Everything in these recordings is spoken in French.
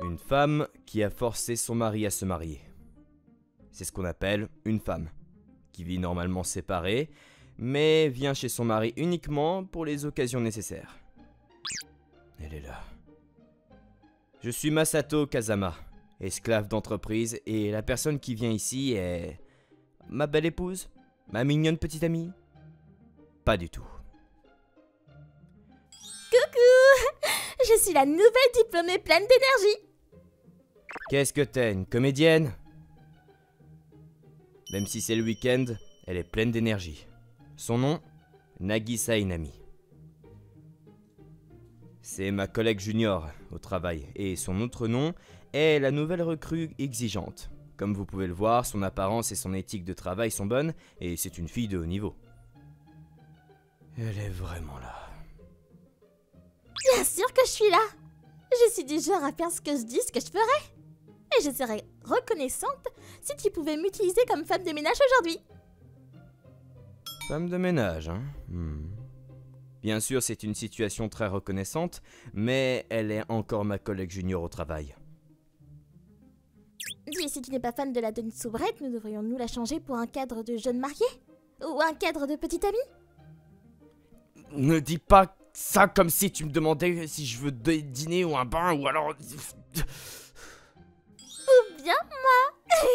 Une femme qui a forcé son mari à se marier. C'est ce qu'on appelle une femme, qui vit normalement séparée, mais vient chez son mari uniquement pour les occasions nécessaires. Elle est là. Je suis Masato Kazama, esclave d'entreprise, et la personne qui vient ici est... ma belle épouse? Ma mignonne petite amie? Pas du tout. Coucou! Je suis la nouvelle diplômée pleine d'énergie. Qu'est-ce que t'es, une comédienne? Même si c'est le week-end, elle est pleine d'énergie. Son nom? Nagisa Inami. C'est ma collègue junior au travail, et son autre nom est la nouvelle recrue exigeante. Comme vous pouvez le voir, son apparence et son éthique de travail sont bonnes, et c'est une fille de haut niveau. Elle est vraiment là. Bien sûr que je suis là. Je suis du genre à faire ce que je dis, ce que je ferais. Et je serais reconnaissante si tu pouvais m'utiliser comme femme de ménage aujourd'hui. Femme de ménage, hein? Bien sûr, c'est une situation très reconnaissante, mais elle est encore ma collègue junior au travail. Dis, si tu n'es pas fan de la donne soubrette, nous devrions nous la changer pour un cadre de jeune marié? Ou un cadre de petite amie? Ne dis pas ça comme si tu me demandais si je veux dîner ou un bain ou alors... Ou bien moi.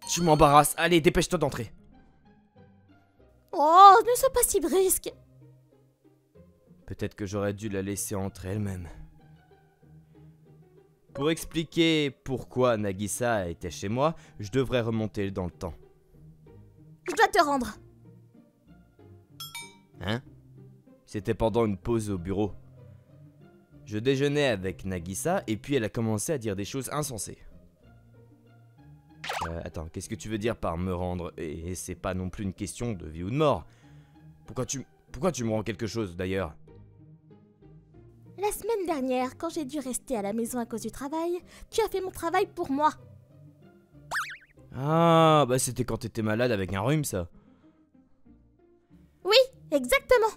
Tu m'embarrasses, allez, dépêche-toi d'entrer. Oh, ne sois pas si brusque. Peut-être que j'aurais dû la laisser entrer elle-même. Pour expliquer pourquoi Nagisa était chez moi, je devrais remonter dans le temps. Je dois te rendre. Hein? C'était pendant une pause au bureau. Je déjeunais avec Nagisa et puis elle a commencé à dire des choses insensées. Attends, qu'est-ce que tu veux dire par me rendre? Et c'est pas non plus une question de vie ou de mort. Pourquoi tu me rends quelque chose d'ailleurs? La semaine dernière, quand j'ai dû rester à la maison à cause du travail, tu as fait mon travail pour moi. Ah, bah c'était quand t'étais malade avec un rhume ça. Oui, exactement.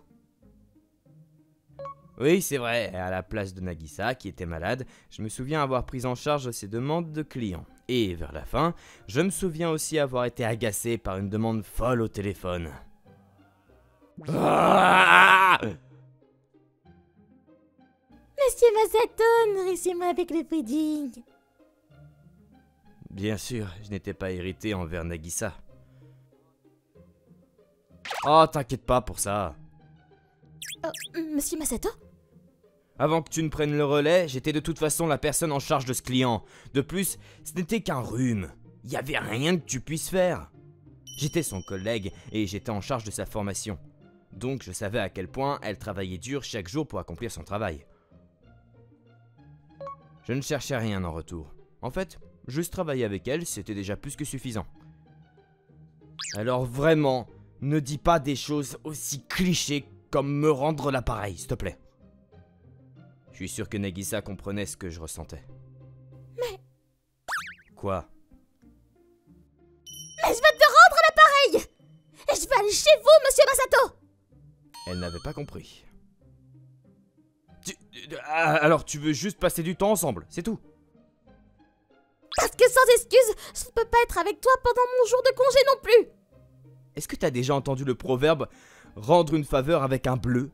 Oui, c'est vrai, à la place de Nagisa, qui était malade, je me souviens avoir pris en charge ses demandes de clients. Et vers la fin, je me souviens aussi avoir été agacé par une demande folle au téléphone. Ah! Monsieur Masato, nourrissez-moi avec le pudding. Bien sûr, je n'étais pas irrité envers Nagisa. Oh, t'inquiète pas pour ça. Oh, Monsieur Masato? Avant que tu ne prennes le relais, j'étais de toute façon la personne en charge de ce client. De plus, ce n'était qu'un rhume. Il n'y avait rien que tu puisses faire. J'étais son collègue et j'étais en charge de sa formation. Donc je savais à quel point elle travaillait dur chaque jour pour accomplir son travail. Je ne cherchais rien en retour. En fait, juste travailler avec elle, c'était déjà plus que suffisant. Alors vraiment, ne dis pas des choses aussi clichés comme me rendre l'appareil, s'il te plaît. Je suis sûr que Nagisa comprenait ce que je ressentais. Mais... Quoi? Mais je vais te rendre l'appareil! Et je vais aller chez vous, Monsieur Masato! Elle n'avait pas compris. Alors tu veux juste passer du temps ensemble, c'est tout? Parce que sans excuse, je ne peux pas être avec toi pendant mon jour de congé non plus! Est-ce que t'as déjà entendu le proverbe « rendre une faveur avec un bleu » ?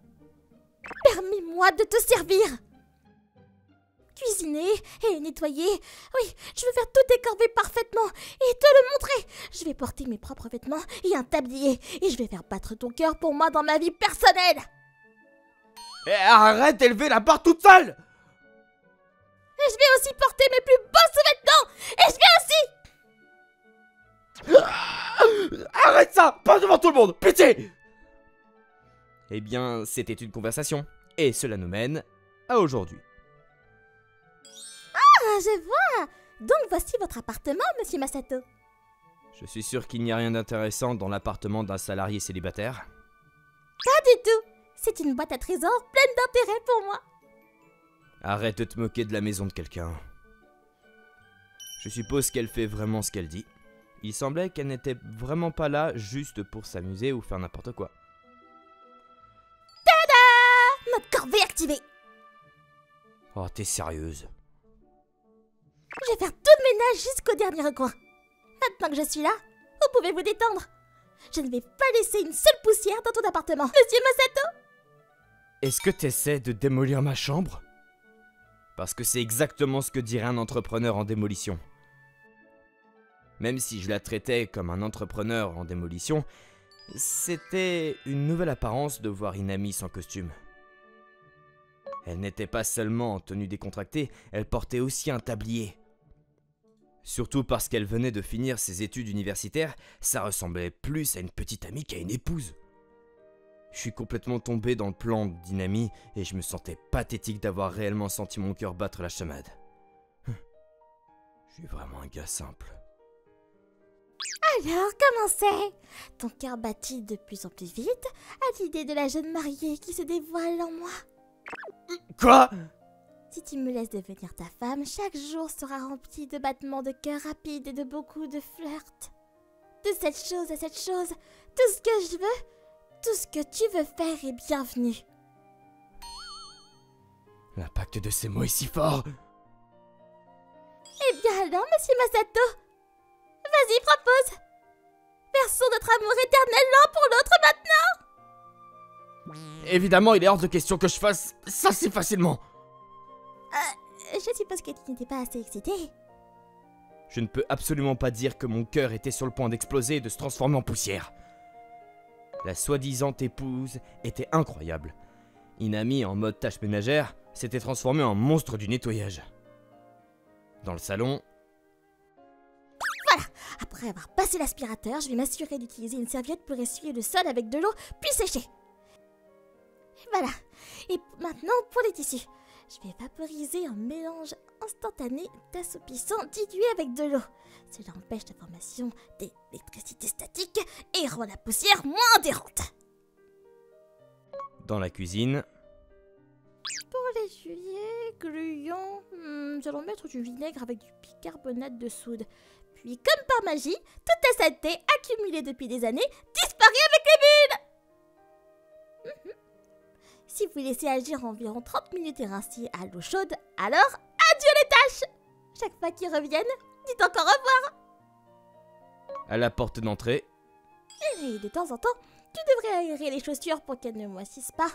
Permets-moi de te servir! Cuisiner et nettoyer. Oui, je veux faire tout décorver parfaitement et te le montrer. Je vais porter mes propres vêtements et un tablier. Et je vais faire battre ton cœur pour moi dans ma vie personnelle. Et arrête d'élever la barre toute seule! Et je vais aussi porter mes plus beaux sous-vêtements. Et je vais aussi... Arrête ça! Pas devant tout le monde! Pitié! Eh bien, c'était une conversation. Et cela nous mène à aujourd'hui. Ah, je vois. Donc voici votre appartement, Monsieur Masato. Je suis sûr qu'il n'y a rien d'intéressant dans l'appartement d'un salarié célibataire. Pas du tout. C'est une boîte à trésors pleine d'intérêt pour moi. Arrête de te moquer de la maison de quelqu'un. Je suppose qu'elle fait vraiment ce qu'elle dit. Il semblait qu'elle n'était vraiment pas là juste pour s'amuser ou faire n'importe quoi. Tada! Mode corvée activée. Oh, t'es sérieuse? Je vais faire tout le ménage jusqu'au dernier recoin. Maintenant que je suis là, vous pouvez vous détendre. Je ne vais pas laisser une seule poussière dans ton appartement. Monsieur Masato! Est-ce que t'essaies de démolir ma chambre? Parce que c'est exactement ce que dirait un entrepreneur en démolition. Même si je la traitais comme un entrepreneur en démolition, c'était une nouvelle apparence de voir Inami sans costume. Elle n'était pas seulement en tenue décontractée, elle portait aussi un tablier. Surtout parce qu'elle venait de finir ses études universitaires, ça ressemblait plus à une petite amie qu'à une épouse. Je suis complètement tombé dans le plan d'Inami et je me sentais pathétique d'avoir réellement senti mon cœur battre la chamade. Je suis vraiment un gars simple. Alors, comment c'est? Ton cœur bat-il de plus en plus vite à l'idée de la jeune mariée qui se dévoile en moi? Quoi? Si tu me laisses devenir ta femme, chaque jour sera rempli de battements de cœur rapides et de beaucoup de flirts. De cette chose à cette chose, tout ce que je veux, tout ce que tu veux faire est bienvenu. L'impact de ces mots est si fort. Eh bien alors, monsieur Masato, vas-y, propose. Versons notre amour éternel l'un pour l'autre maintenant. Évidemment, il est hors de question que je fasse ça si facilement. Je suppose que tu n'étais pas assez excité. Je ne peux absolument pas dire que mon cœur était sur le point d'exploser et de se transformer en poussière. La soi-disant épouse était incroyable. Inami, en mode tâche ménagère, s'était transformée en monstre du nettoyage. Dans le salon... Voilà, après avoir passé l'aspirateur, je vais m'assurer d'utiliser une serviette pour essuyer le sol avec de l'eau, puis sécher. Et voilà, et maintenant pour les tissus. Je vais vaporiser un mélange instantané d'assoupissant dilué avec de l'eau. Cela empêche la formation d'électricité statique et rend la poussière moins adhérente. Dans la cuisine... Pour les souliers gluants, nous allons mettre du vinaigre avec du bicarbonate de soude. Puis, comme par magie, toute la saleté accumulée depuis des années disparaît avec les bulles. Si vous laissez agir environ 30 minutes et rincer à l'eau chaude, alors adieu les taches. Chaque fois qu'ils reviennent, dites encore au revoir. À la porte d'entrée... Et de temps en temps, tu devrais aérer les chaussures pour qu'elles ne moississent pas.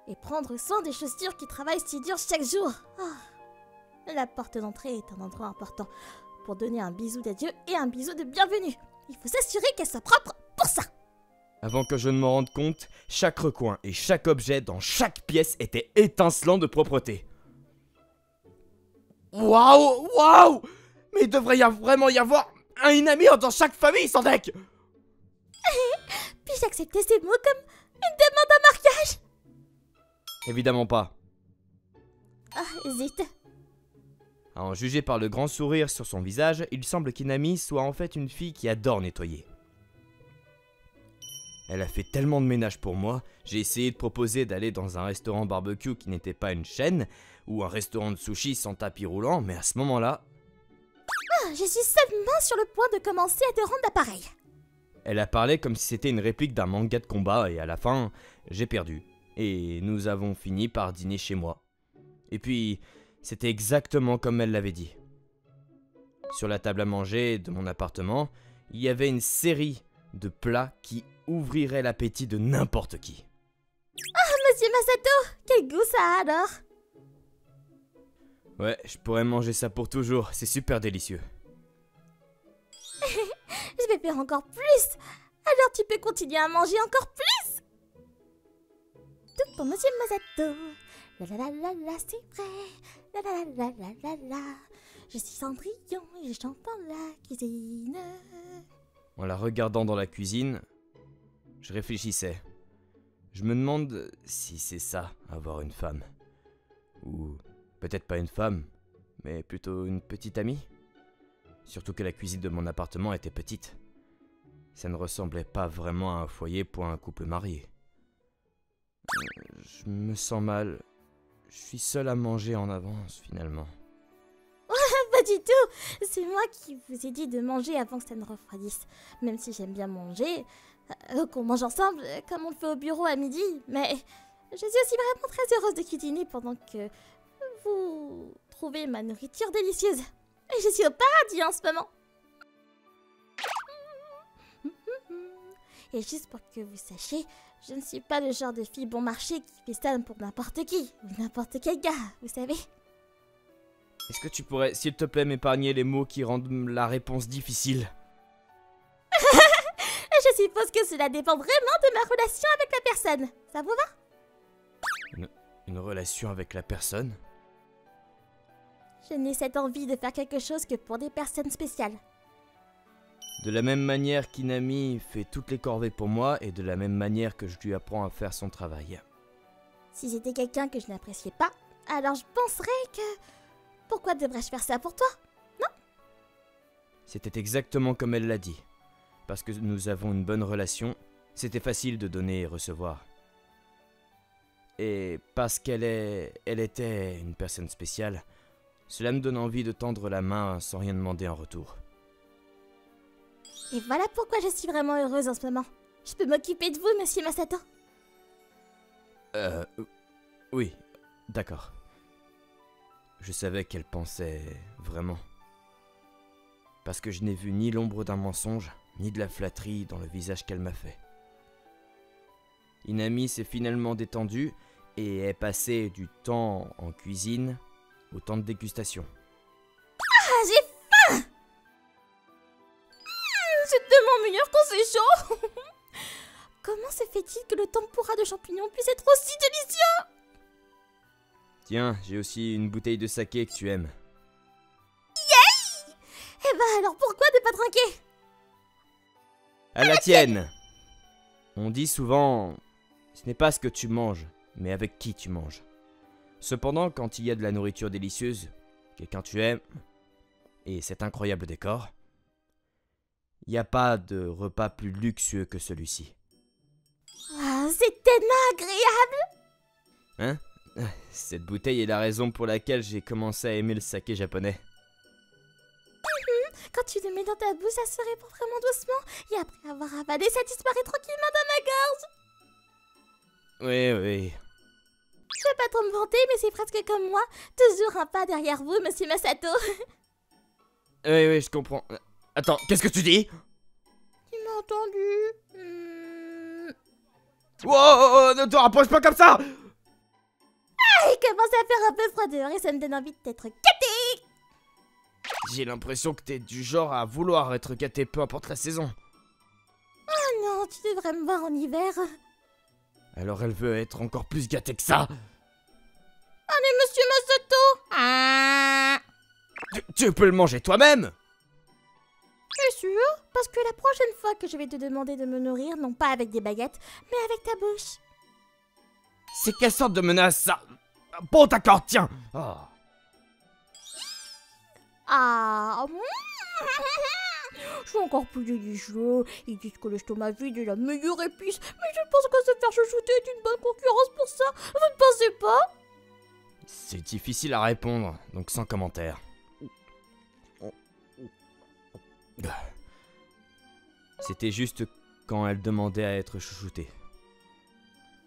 Et prendre soin des chaussures qui travaillent si dur chaque jour. Oh. La porte d'entrée est un endroit important pour donner un bisou d'adieu et un bisou de bienvenue. Il faut s'assurer qu'elle soit propre pour ça. Avant que je ne m'en rende compte, chaque recoin et chaque objet dans chaque pièce était étincelant de propreté. Waouh, waouh! Mais il devrait vraiment y avoir un Inami dans chaque famille, sans deck! Puis-je accepter ces mots comme une demande en mariage? Évidemment pas. Ah, zut. À en juger par le grand sourire sur son visage, il semble qu'Inami soit en fait une fille qui adore nettoyer. Elle a fait tellement de ménage pour moi, j'ai essayé de proposer d'aller dans un restaurant barbecue qui n'était pas une chaîne, ou un restaurant de sushi sans tapis roulant, mais à ce moment-là... Ah, je suis seulement sur le point de commencer à te rendre l'appareil. Elle a parlé comme si c'était une réplique d'un manga de combat, et à la fin, j'ai perdu. Et nous avons fini par dîner chez moi. Et puis, c'était exactement comme elle l'avait dit. Sur la table à manger de mon appartement, il y avait une série de plats qui ouvriraient l'appétit de n'importe qui. Ah, monsieur Masato, quel goût ça a alors? Ouais, je pourrais manger ça pour toujours, c'est super délicieux. Je vais faire encore plus. Alors tu peux continuer à manger encore plus. Tout pour monsieur Masato. La la la la la, c'est vrai. La la la la la la la. Je suis Cendrillon et je chante dans la cuisine. En la regardant dans la cuisine, je réfléchissais. Je me demande si c'est ça, avoir une femme. Ou peut-être pas une femme, mais plutôt une petite amie. Surtout que la cuisine de mon appartement était petite. Ça ne ressemblait pas vraiment à un foyer pour un couple marié. Je me sens mal. Je suis seul à manger en avance, finalement. Pas du tout. C'est moi qui vous ai dit de manger avant que ça ne refroidisse. Même si j'aime bien manger, qu'on mange ensemble, comme on le fait au bureau à midi. Mais je suis aussi vraiment très heureuse de cuisiner pendant que vous trouver ma nourriture délicieuse. Et je suis au paradis en ce moment. Et juste pour que vous sachiez, je ne suis pas le genre de fille bon marché qui fait ça pour n'importe qui, ou n'importe quel gars, vous savez. Est-ce que tu pourrais, s'il te plaît, m'épargner les mots qui rendent la réponse difficile? Je suppose que cela dépend vraiment de ma relation avec la personne. Ça vous va? Une relation avec la personne? Je n'ai cette envie de faire quelque chose que pour des personnes spéciales. De la même manière qu'Inami fait toutes les corvées pour moi, et de la même manière que je lui apprends à faire son travail. Si c'était quelqu'un que je n'appréciais pas, alors je penserais que... Pourquoi devrais-je faire ça pour toi? Non? C'était exactement comme elle l'a dit. Parce que nous avons une bonne relation, c'était facile de donner et recevoir. Et parce qu'elle était une personne spéciale, cela me donne envie de tendre la main sans rien demander en retour. Et voilà pourquoi je suis vraiment heureuse en ce moment. Je peux m'occuper de vous, monsieur Masato. Oui, d'accord. Je savais qu'elle pensait vraiment. Parce que je n'ai vu ni l'ombre d'un mensonge, ni de la flatterie dans le visage qu'elle m'a fait. Inami s'est finalement détendue et est passée du temps en cuisine au temps de dégustation. Ah, j'ai faim! C'est tellement meilleur quand c'est chaud! Comment se fait-il que le tempura de champignons puisse être aussi délicieux? Tiens, j'ai aussi une bouteille de saké que tu aimes. Yay! Eh ben alors pourquoi ne pas trinquer? À la tienne! On dit souvent, ce n'est pas ce que tu manges, mais avec qui tu manges. Cependant, quand il y a de la nourriture délicieuse, quelqu'un tu aimes, et cet incroyable décor, il n'y a pas de repas plus luxueux que celui-ci. Ah, c'est tellement agréable! Hein? Cette bouteille est la raison pour laquelle j'ai commencé à aimer le saké japonais. Quand tu le mets dans ta bouche, ça se répand vraiment doucement. Et après avoir avalé, ça disparaît tranquillement dans ma gorge. Oui. Je vais pas trop me vanter, mais c'est presque comme moi. Toujours un pas derrière vous, monsieur Masato. Oui, je comprends. Attends, qu'est-ce que tu dis? Tu m'as entendu? Wow, ne te rapproche pas comme ça! Il commence à faire un peu froid dehors et ça me donne envie d'être gâtée. J'ai l'impression que t'es du genre à vouloir être gâté peu importe la saison. Oh non, tu devrais me voir en hiver. Alors elle veut être encore plus gâtée que ça? Allez, monsieur Masato. Ah. Tu peux le manger toi-même? C'est sûr, parce que la prochaine fois que je vais te demander de me nourrir, non pas avec des baguettes, mais avec ta bouche. C'est quelle sorte de menace ça? Bon d'accord, tiens. Oh. Ah. Je suis encore plus délicieux. Ils disent que l'estomac vide est la meilleure épice, mais je pense que se faire chouchouter est une bonne concurrence pour ça. Vous ne pensez pas? C'est difficile à répondre, donc sans commentaire. C'était juste quand elle demandait à être chouchoutée.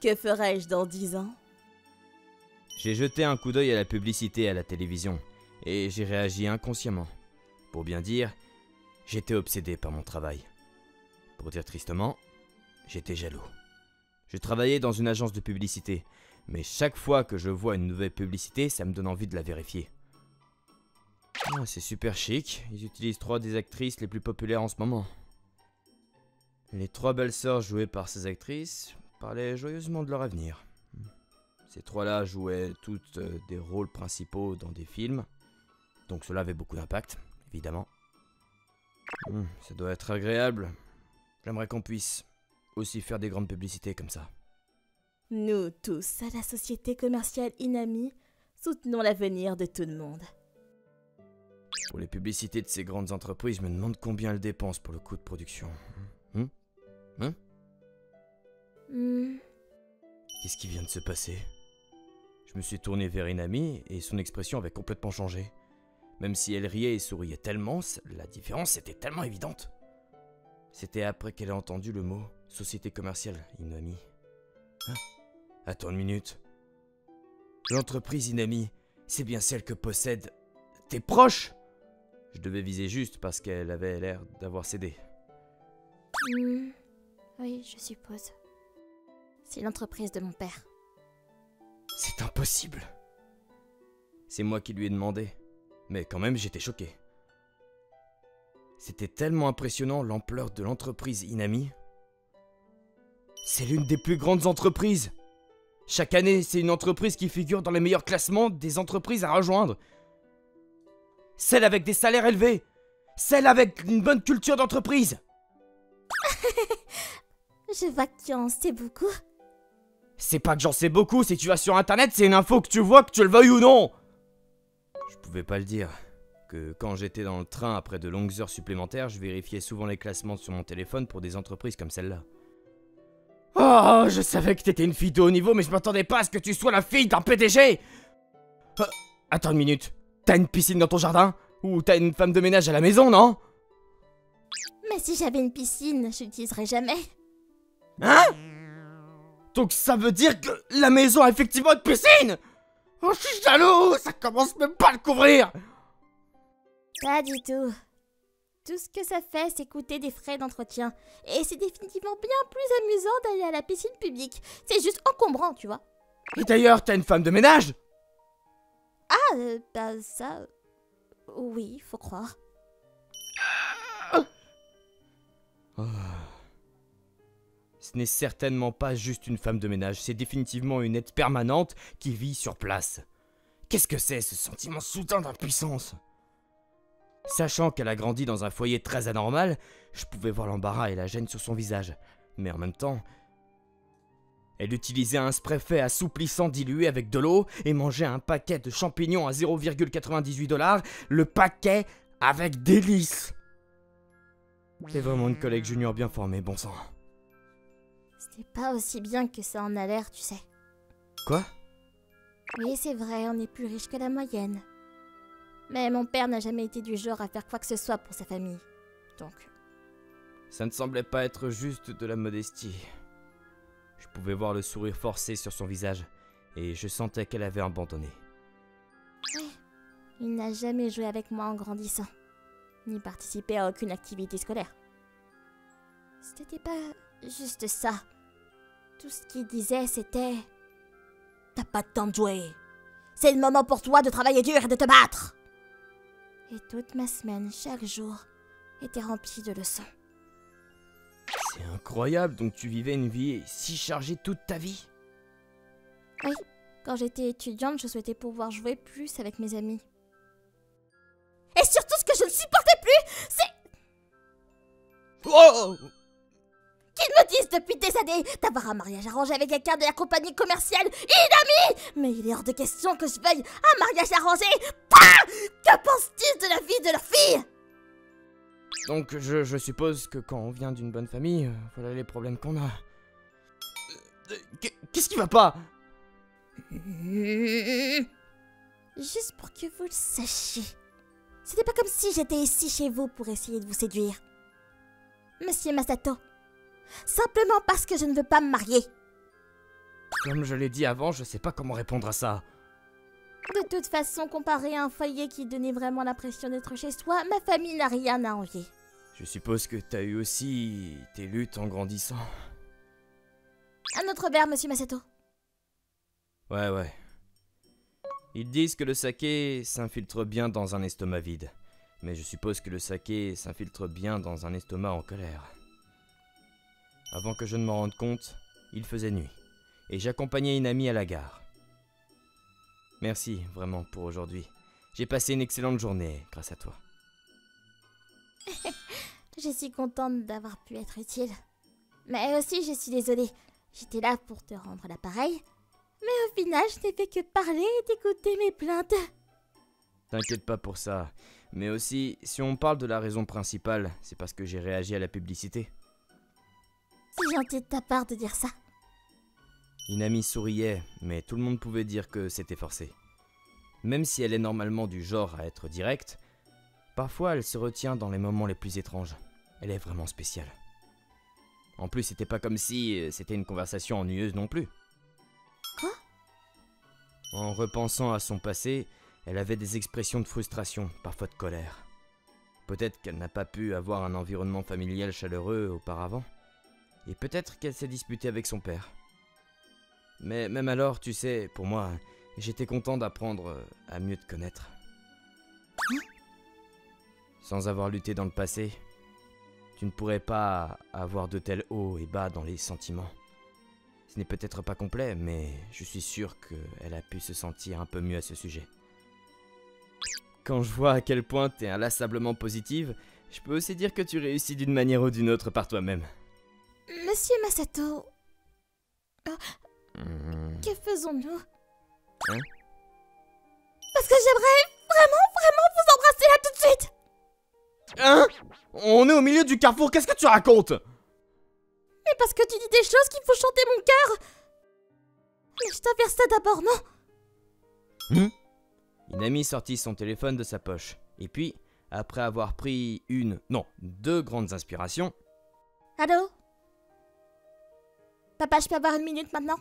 Que ferais-je dans 10 ans? J'ai jeté un coup d'œil à la publicité à la télévision, et j'ai réagi inconsciemment. Pour bien dire, j'étais obsédé par mon travail. Pour dire tristement, j'étais jaloux. Je travaillais dans une agence de publicité, mais chaque fois que je vois une nouvelle publicité, ça me donne envie de la vérifier. Ah, c'est super chic, ils utilisent 3 des actrices les plus populaires en ce moment. Les 3 belles sœurs jouées par ces actrices parlaient joyeusement de leur avenir. Ces 3-là jouaient toutes des rôles principaux dans des films, donc cela avait beaucoup d'impact, évidemment. Ça doit être agréable. J'aimerais qu'on puisse aussi faire des grandes publicités comme ça. Nous tous, à la société commerciale Inami, soutenons l'avenir de tout le monde. Pour les publicités de ces grandes entreprises, je me demande combien elles dépensent pour le coût de production. Qu'est-ce qui vient de se passer? Je me suis tourné vers Inami et son expression avait complètement changé. Même si elle riait et souriait tellement, la différence était tellement évidente. C'était après qu'elle ait entendu le mot « société commerciale Inami ». Attends une minute. L'entreprise Inami c'est bien celle que possèdent tes proches. Je devais viser juste parce qu'elle avait l'air d'avoir cédé. Oui, je suppose. C'est l'entreprise de mon père. C'est impossible. C'est moi qui lui ai demandé. Mais quand même, j'étais choqué. C'était tellement impressionnant l'ampleur de l'entreprise Inami. C'est l'une des plus grandes entreprises. Chaque année, c'est une entreprise qui figure dans les meilleurs classements des entreprises à rejoindre. Celle avec des salaires élevés. Celle avec une bonne culture d'entreprise. Je vois que tu en sais beaucoup. C'est pas que j'en sais beaucoup, si tu vas sur internet, c'est une info que tu vois, que tu le veuilles ou non. Je pouvais pas le dire. Que quand j'étais dans le train après de longues heures supplémentaires, je vérifiais souvent les classements sur mon téléphone pour des entreprises comme celle-là. Oh, je savais que t'étais une fille de haut niveau, mais je m'attendais pas à ce que tu sois la fille d'un PDG. Attends une minute, t'as une piscine dans ton jardin? Ou t'as une femme de ménage à la maison, non? Mais si j'avais une piscine, je l'utiliserais jamais. Hein? Donc ça veut dire que la maison a effectivement une piscine? Oh, je suis jaloux, ça commence même pas à le couvrir. Pas du tout. Tout ce que ça fait, c'est coûter des frais d'entretien. Et c'est définitivement bien plus amusant d'aller à la piscine publique. C'est juste encombrant, tu vois. Et d'ailleurs, t'as une femme de ménage? Ah, bah ça... Oui, faut croire. Oh. Ce n'est certainement pas juste une femme de ménage, c'est définitivement une aide permanente qui vit sur place. Qu'est-ce que c'est, ce sentiment soudain d'impuissance? Sachant qu'elle a grandi dans un foyer très anormal, je pouvais voir l'embarras et la gêne sur son visage. Mais en même temps, elle utilisait un spray fait assouplissant dilué avec de l'eau et mangeait un paquet de champignons à 0,98 $, le paquet avec délice. C'est vraiment une collègue junior bien formée, bon sang. C'est pas aussi bien que ça en a l'air, tu sais. Quoi? Oui, c'est vrai, on est plus riche que la moyenne. Mais mon père n'a jamais été du genre à faire quoi que ce soit pour sa famille. Donc... Ça ne semblait pas être juste de la modestie. Je pouvais voir le sourire forcé sur son visage, et je sentais qu'elle avait abandonné. Oui, il n'a jamais joué avec moi en grandissant, ni participé à aucune activité scolaire. C'était pas juste ça. Tout ce qu'il disait, c'était... T'as pas de temps de jouer. C'est le moment pour toi de travailler dur et de te battre. Et toute ma semaine, chaque jour, était remplie de leçons. C'est incroyable, donc tu vivais une vie si chargée toute ta vie? Oui, quand j'étais étudiante, je souhaitais pouvoir jouer plus avec mes amis. Et surtout, ce que je ne supportais plus, c'est... Oh! Qu'ils me disent depuis des années d'avoir un mariage arrangé avec quelqu'un de la compagnie commerciale Inami. Mais il est hors de question que je veuille un mariage arrangé. Pah! Que pensent-ils de la vie de leur fille? Donc je suppose que quand on vient d'une bonne famille, voilà les problèmes qu'on a. Qu'est-ce qui va pas? Juste pour que vous le sachiez. C'était pas comme si j'étais ici chez vous pour essayer de vous séduire. Monsieur Masato. Simplement parce que je ne veux pas me marier. Comme je l'ai dit avant, je sais pas comment répondre à ça. De toute façon, comparé à un foyer qui donnait vraiment l'impression d'être chez soi, ma famille n'a rien à envier. Je suppose que t'as eu aussi tes luttes en grandissant. Un autre verre, monsieur Masato. Ouais. Ils disent que le saké s'infiltre bien dans un estomac vide. Mais je suppose que le saké s'infiltre bien dans un estomac en colère. Avant que je ne m'en rende compte, il faisait nuit. Et j'accompagnais une amie à la gare. Merci, vraiment, pour aujourd'hui. J'ai passé une excellente journée grâce à toi. Je suis contente d'avoir pu être utile. Mais aussi, je suis désolée. J'étais là pour te rendre l'appareil. Mais au final, je n'ai fait que parler et t'écouter mes plaintes. T'inquiète pas pour ça. Mais aussi, si on parle de la raison principale, c'est parce que j'ai réagi à la publicité. C'est gentil de ta part de dire ça. Inami souriait, mais tout le monde pouvait dire que c'était forcé. Même si elle est normalement du genre à être directe, parfois elle se retient dans les moments les plus étranges. Elle est vraiment spéciale. En plus, c'était pas comme si c'était une conversation ennuyeuse non plus. Quoi? En repensant à son passé, Elle avait des expressions de frustration, parfois de colère. Peut-être qu'elle n'a pas pu avoir un environnement familial chaleureux auparavant. Et peut-être qu'elle s'est disputée avec son père. Mais même alors, tu sais, pour moi, j'étais content d'apprendre à mieux te connaître. Sans avoir lutté dans le passé, tu ne pourrais pas avoir de tels hauts et bas dans les sentiments. Ce n'est peut-être pas complet, mais je suis sûr qu'elle a pu se sentir un peu mieux à ce sujet. Quand je vois à quel point t'es inlassablement positive, je peux aussi dire que tu réussis d'une manière ou d'une autre par toi-même. Monsieur Masato... Que faisons-nous? Hein? Parce que j'aimerais vraiment vous embrasser là tout de suite! Hein? On est au milieu du carrefour, qu'est-ce que tu racontes? Mais parce que tu dis des choses qui font chanter mon cœur! Mais je t'avais ça d'abord, non? Inami sortit son téléphone de sa poche. Et puis, après avoir pris deux grandes inspirations... Allô? Papa, je peux avoir une minute maintenant?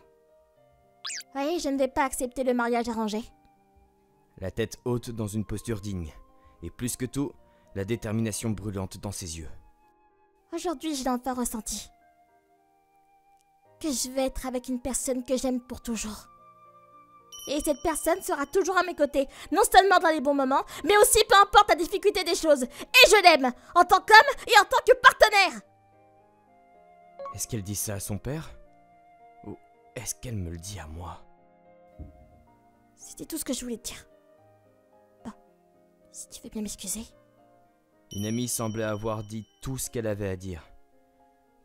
Oui, je ne vais pas accepter le mariage arrangé. La tête haute dans une posture digne. Et plus que tout, la détermination brûlante dans ses yeux. Aujourd'hui, je l'ai enfin ressenti. Que je vais être avec une personne que j'aime pour toujours. Et cette personne sera toujours à mes côtés, non seulement dans les bons moments, mais aussi peu importe la difficulté des choses. Et je l'aime, en tant qu'homme et en tant que partenaire. Est-ce qu'elle dit ça à son père? Ou est-ce qu'elle me le dit à moi? C'était tout ce que je voulais te dire. Bon, si tu veux bien m'excuser. Inami semblait avoir dit tout ce qu'elle avait à dire.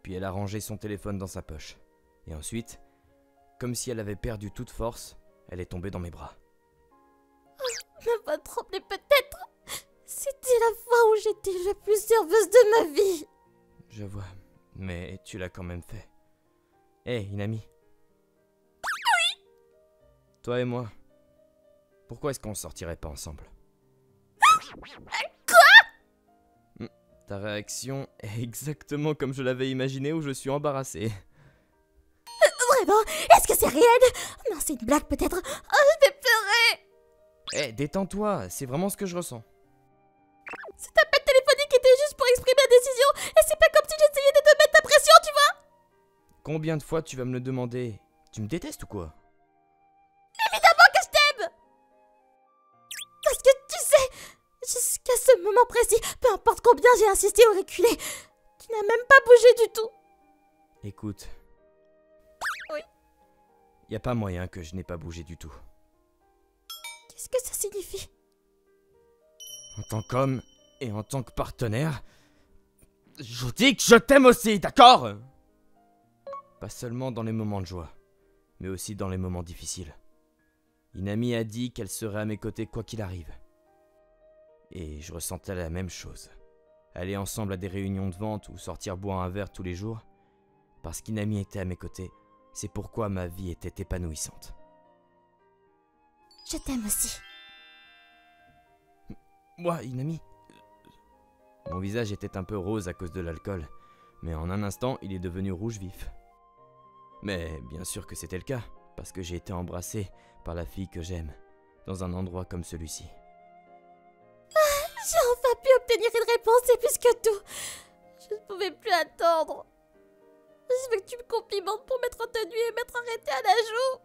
Puis elle a rangé son téléphone dans sa poche. Et ensuite, comme si elle avait perdu toute force, elle est tombée dans mes bras. Ma voix tremblait peut-être. C'était la fois où j'étais la plus nerveuse de ma vie. Je vois, mais tu l'as quand même fait. Hé, Inami. Oui. Toi et moi, pourquoi est-ce qu'on sortirait pas ensemble? Quoi? Ta réaction est exactement comme je l'avais imaginé où je suis embarrassé. Vraiment? Est-ce que c'est réel? Non, c'est une blague peut-être. Oh, je vais pleurer. Hé, détends-toi, c'est vraiment ce que je ressens. Cet appel téléphonique était juste pour exprimer la décision. Et c'est pas comme si j'essayais de te mettre la pression, tu vois? Combien de fois tu vas me le demander? Tu me détestes ou quoi? Évidemment que je t'aime. Parce que tu sais, jusqu'à ce moment précis, peu importe combien j'ai insisté ou reculé, tu n'as même pas bougé du tout. Écoute. Oui. Y a pas moyen que je n'ai pas bougé du tout. Qu'est-ce que ça signifie? En tant qu'homme et en tant que partenaire, je dis que je t'aime aussi, d'accord? Pas seulement dans les moments de joie, mais aussi dans les moments difficiles. Inami a dit qu'elle serait à mes côtés quoi qu'il arrive. Et je ressentais la même chose. Aller ensemble à des réunions de vente ou sortir boire un verre tous les jours, parce qu'Inami était à mes côtés, c'est pourquoi ma vie était épanouissante. Je t'aime aussi. Moi, Inami. Mon visage était un peu rose à cause de l'alcool, mais en un instant, il est devenu rouge vif. Mais bien sûr que c'était le cas, parce que j'ai été embrassé par la fille que j'aime, dans un endroit comme celui-ci. J'ai enfin pu obtenir une réponse et plus que tout. Je ne pouvais plus attendre. Je veux que tu me complimentes pour m'être tenue et m'être arrêtée à la joue.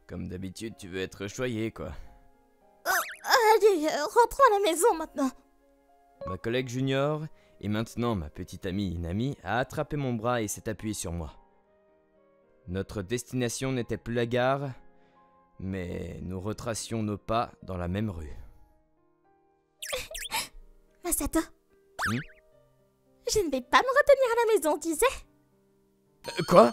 Comme d'habitude, tu veux être choyé, quoi. Allez, rentrons à la maison maintenant. Ma collègue junior, et maintenant ma petite amie Inami, a attrapé mon bras et s'est appuyée sur moi. Notre destination n'était plus la gare, mais nous retracions nos pas dans la même rue. Masato. Je ne vais pas me retenir à la maison, tu sais. Quoi?